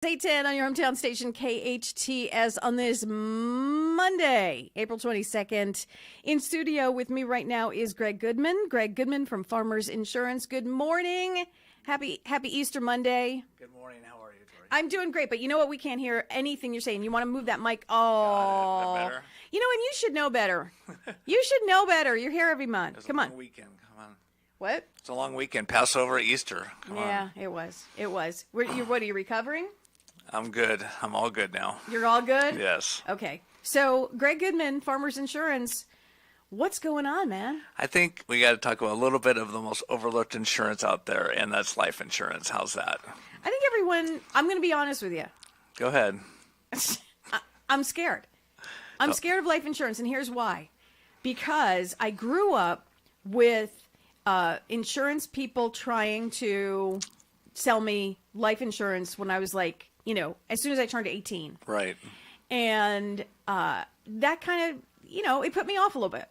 8:10 on your hometown station, KHTS, on this Monday, April 22nd. In studio with me right now is Gregg Goodman. Gregg Goodman from Farmers Insurance. Good morning. Happy Easter Monday. Good morning. How are you, Tori? I'm doing great, but you know what? We can't hear anything you're saying. You want to move that mic? Oh. Got it. Is that better? You know, and you should know better. You should know better. You're here every month. Come on. It's a long weekend. Come on. What? It's a long weekend. Passover, Easter. Come on. It was. What are you recovering? I'm good. I'm all good now. You're all good? Yes. Okay. So, Gregg Goodman, Farmers Insurance, what's going on, man? I think we got to talk about a little bit of the most overlooked insurance out there, and that's life insurance. How's that? I think everyone, I'm going to be honest with you. Go ahead. I'm scared. I'm scared of life insurance, and here's why. Because I grew up with insurance people trying to sell me life insurance when I was like, as soon as I turned 18. Right. And that kind of, it put me off a little bit.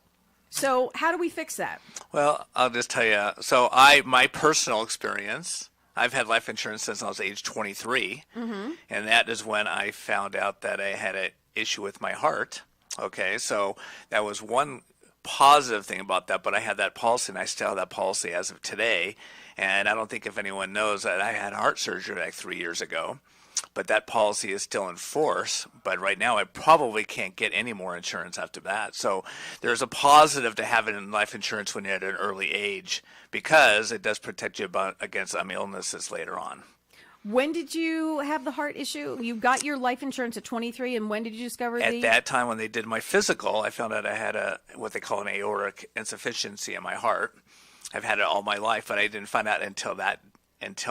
So how do we fix that? Well, I'll just tell you. So my personal experience, I've had life insurance since I was age 23. Mm-hmm. And that is when I found out that I had an issue with my heart. Okay. So that was one positive thing about that, but I had that policy, and I still have that policy as of today. And I don't think if anyone knows that I had heart surgery like 3 years ago. But that policy is still in force. But right now, I probably can't get any more insurance after that. So there's a positive to having life insurance when you're at an early age, because it does protect you against illnesses later on. When did you have the heart issue? You got your life insurance at 23, and when did you discover At that time, when they did my physical, I found out I had what they call an aortic insufficiency in my heart. I've had it all my life, but I didn't find out until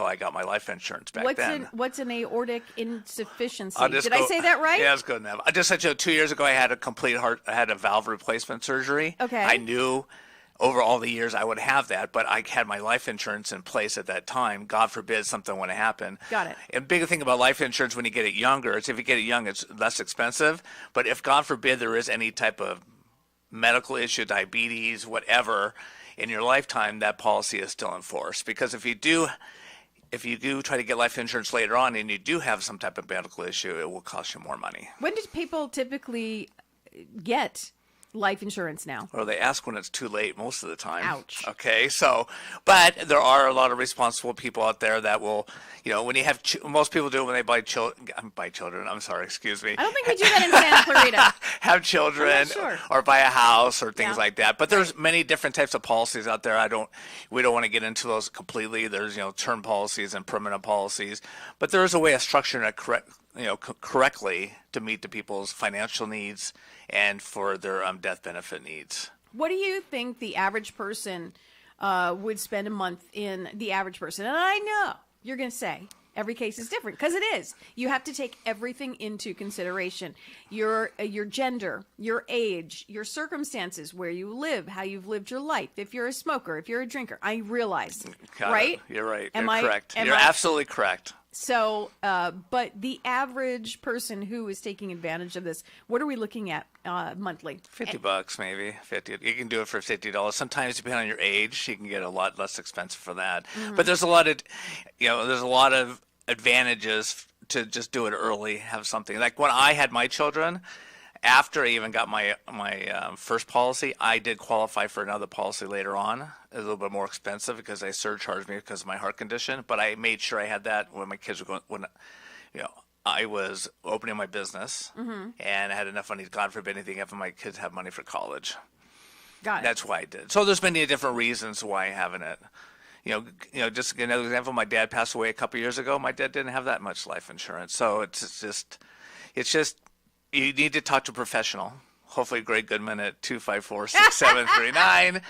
I got my life insurance back then. What's an aortic insufficiency? Did I say that right? Yeah, it's good enough. I just said 2 years ago I had I had a valve replacement surgery. Okay. I knew over all the years I would have that, but I had my life insurance in place at that time. God forbid something would happen. Got it. And big thing about life insurance when you get it younger is if you get it young, it's less expensive. But if God forbid there is any type of medical issue, diabetes, whatever, in your lifetime, that policy is still in force. Because if you do try to get life insurance later on and you do have some type of medical issue, it will cost you more money. When do people typically get life insurance now? Or they ask when it's too late most of the time. Ouch. Okay, but there are a lot of responsible people out there that will, when you have, most people do it when they buy children, I'm sorry, excuse me. I don't think we do that in Santa Clarita. Have children, sure. Or buy a house or things like that. But there's many different types of policies out there. We don't want to get into those completely. There's, term policies and permanent policies. But there is a way of structuring it correctly to meet the people's financial needs and for their death benefit needs. What do you think the average person would spend a month in the average person? And I know you're going to say every case is different, because it is. You have to take everything into consideration. Your gender, your age, your circumstances, where you live, how you've lived your life, if you're a smoker, if you're a drinker. I realize, right? You're right. You're correct. You're absolutely correct. So, but the average person who is taking advantage of this, what are we looking at monthly? $50 maybe. 50. You can do it for $50. Sometimes, depending on your age, you can get a lot less expensive for that. Mm-hmm. But there's a lot of advantages to just do it early. Have something like when I had my children. After I even got my first policy, I did qualify for another policy later on. A little bit more expensive because they surcharged me because of my heart condition. But I made sure I had that when my kids were going. When I was opening my business, mm-hmm. and I had enough money. God forbid anything happen, my kids have money for college. Got it. That's why I did. So there's many different reasons why I haven't it. Just another example. My dad passed away a couple years ago. My dad didn't have that much life insurance. So it's just. You need to talk to a professional. Hopefully, Gregg Goodman at 254-6739,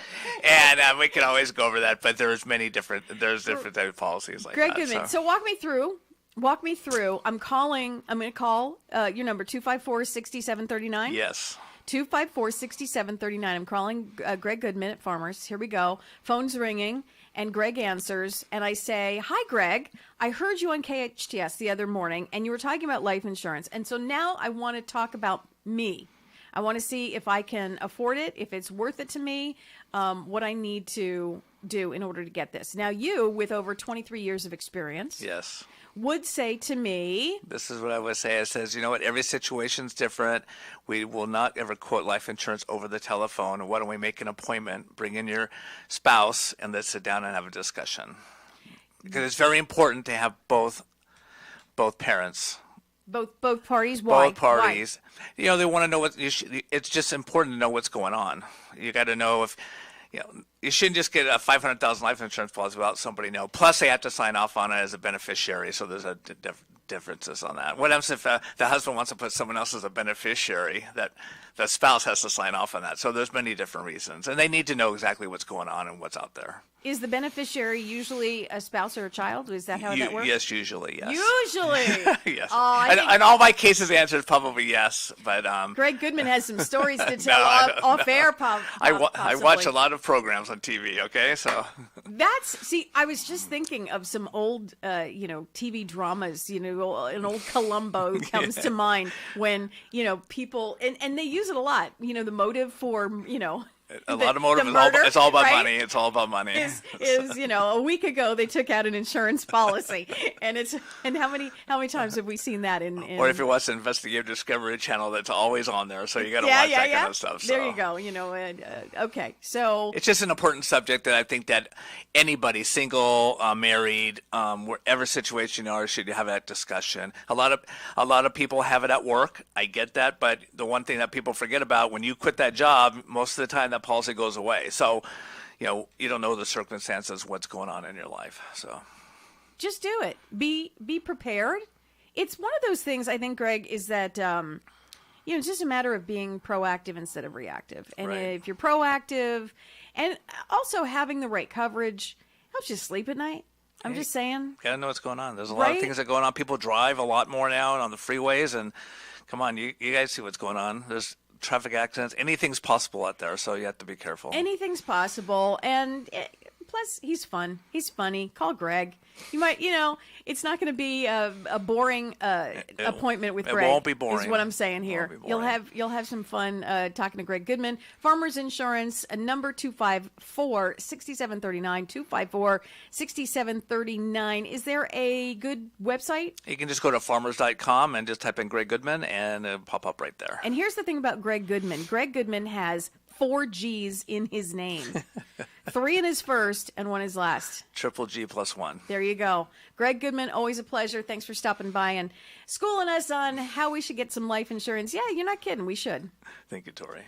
and we can always go over that. But there's different types of policies like Gregg that. Goodman. So walk me through. I'm going to call your number 254-6739. Yes. 254-6739. I'm calling Gregg Goodman at Farmers. Here we go. Phone's ringing. And Gregg answers, and I say, "Hi, Gregg. I heard you on KHTS the other morning, and you were talking about life insurance. And so now I want to talk about me. I want to see if I can afford it, if it's worth it to me, what I need to do in order to get this. Now, you, with over 23 years of experience, Yes. would say to me, This is what I would say. It says, you know what, every situation's different. We will not ever quote life insurance over the telephone. Why don't we make an appointment, bring in your spouse, and let's sit down and have a discussion. Because it's very important to have both parents. both parties, why? Both parties. You know, they want to know it's just important to know what's going on. You got to know if, you know, you shouldn't just get a $500,000 life insurance policy without somebody know. Plus, they have to sign off on it as a beneficiary, so there's differences on that. What happens if the husband wants to put someone else as a beneficiary? That the spouse has to sign off on that. So there's many different reasons, and they need to know exactly what's going on and what's out there. Is the beneficiary usually a spouse or a child? Is that how that works? Yes, usually, yes. Usually. Yes. Oh, and all my cases, the answer is probably yes. But Gregg Goodman has some stories to tell off air. I watch a lot of programs on TV. Okay, so I was just thinking of some old, TV dramas. An old Columbo comes to mind when people and they use it a lot. The motive for a lot of motive. Murder, it's all about right? money. It's all about money. Is a week ago they took out an insurance policy, and how many times have we seen that in or if you watch the Investigative Discovery Channel, that's always on there, so you got to watch that kind of stuff. So. There you go. Okay, so it's just an important subject that I think that anybody, single, married, wherever situation you are, should have that discussion. A lot of people have it at work. I get that, but the one thing that people forget about when you quit that job, most of the time that policy goes away. So, you don't know the circumstances, what's going on in your life. So, just do it. Be prepared. It's one of those things. I think, Greg, is that it's just a matter of being proactive instead of reactive. And right. If you're proactive, and also having the right coverage helps you sleep at night. I'm just saying. Gotta know what's going on. There's a lot of things that are going on. People drive a lot more now on the freeways, and come on, you guys see what's going on. There's traffic accidents. Anything's possible out there, so you have to be careful. Anything's possible, and plus he's fun. He's funny. Call Greg. You might, it's not going to be a boring appointment with Greg. It won't be boring. Is what I'm saying here. You'll have some fun talking to Gregg Goodman. Farmers Insurance, number 254-6739, 254-6739. Is there a good website? You can just go to farmers.com and just type in Gregg Goodman, and it'll pop up right there. And here's the thing about Gregg Goodman. Gregg Goodman has 4 G's in his name. 3 in his first and 1 his last. Triple G plus 1. There you go. Gregg Goodman, always a pleasure. Thanks for stopping by and schooling us on how we should get some life insurance. Yeah, you're not kidding. We should. Thank you, Tori.